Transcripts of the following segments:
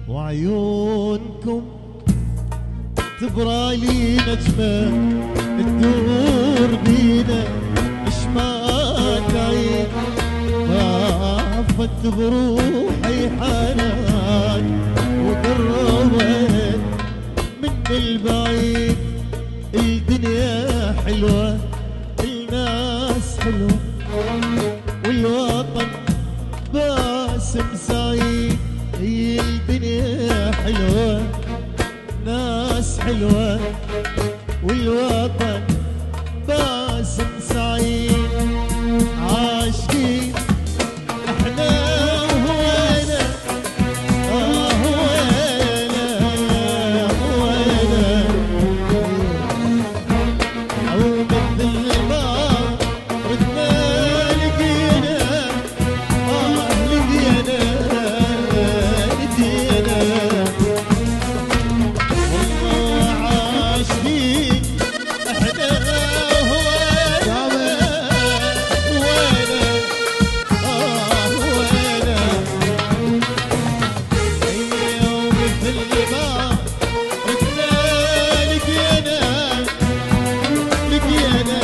وعيونكم تبرالي نجمة تدور بينا مش ما تعيد طافت بروحي حنان وقربت من البعيد. الدنيا حلوة الناس حلوة والوطن باسم سعيد. هي الدنيا حلوة ناس حلوة والوطن باسم سعيد. عاشقين احنا وهوينا هوينا هوينا ومثل ما ردنا لقينا لقينا لقينا والله عاشقين احنا هوينا هوينا هوينا ومثل ما ردنا لقينا لقينا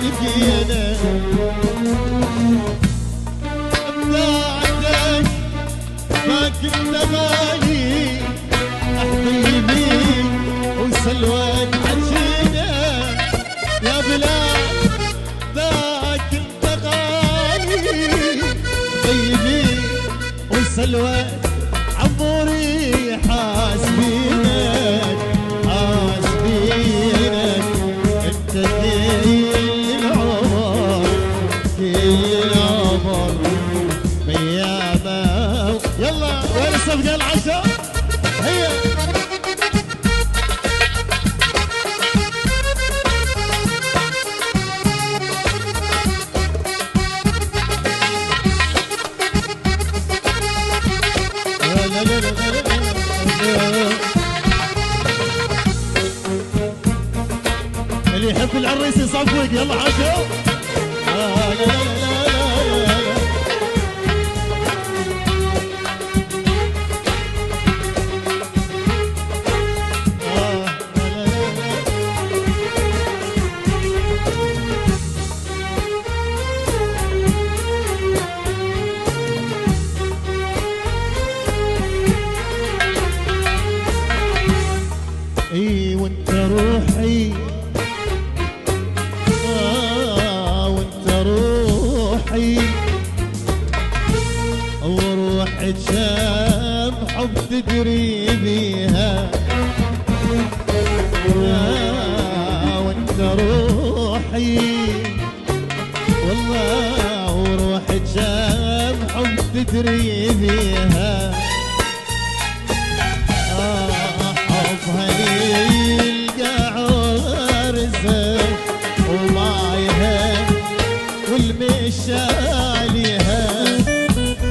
لقينا ابدعتك ما كنت غالي حبيبي وسلوان حجينا يا بلاد ذاك انت غالي طيبي وسلوان عموري حاسبينك حاسبينك انت كل العمر كل العمر بياما. يلا وين الصفقة العشاء هي لا لا لا لا. اللي يحب العريس يصفق يلا عشاء. لا لا لا لا لا لا. اي وانت روحي وانت روحي وروحي شام حب تدري بيها وانت روحي والله وروحي شام حب تدري بيها. حبها يلقى عرزها ومايها والمشاليها.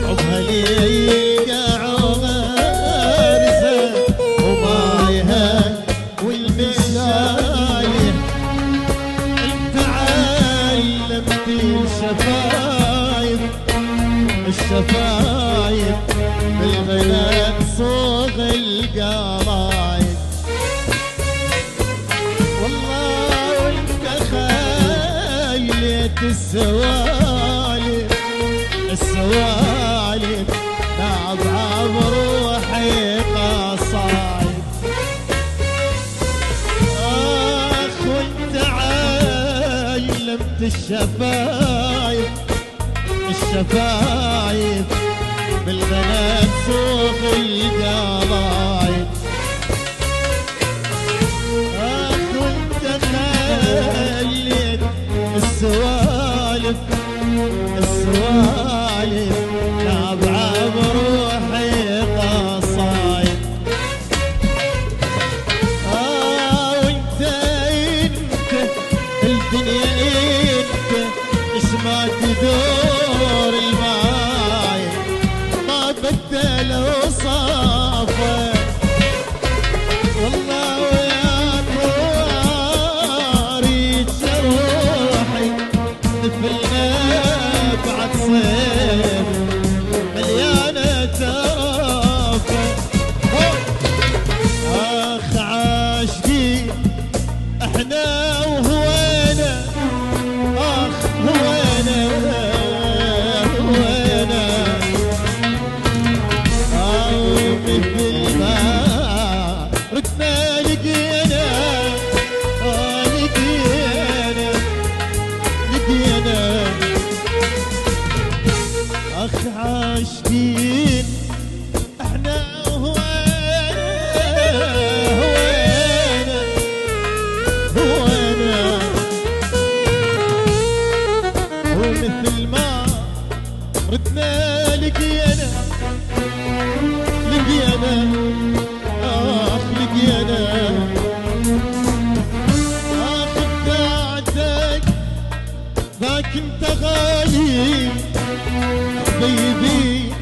حبها يلقى عرزها ومايها والمشاليها. انت علمت الشفايف الشفايف بالغناء صوغ القرايب. والله وانت خليت السوالف السوالف نابعة بروحي قصايد. اخ وانت علمت الشفايف الشفايف بالغناء سوق القرايب. اخ وانت خليت السوالف السوالف نابعة بروحي قصايد. وانت الدنيا انت ايش ما تدور الماي ما بدل وصافه. والله ويا طواري جروحي دفلنا بعد صيف مليانه ترى لقينا ابداعتك ذاك انت غالي حبيبي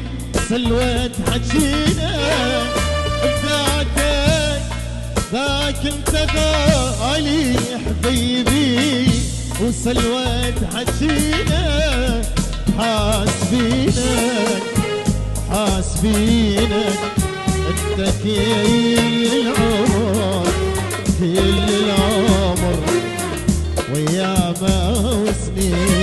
سلوة حجينا ابداعتك ذاك انت غالي حبيبي وسلوة حجينا حاسبينك حاسبينك انت كل العمر كل العمر وياما وسنين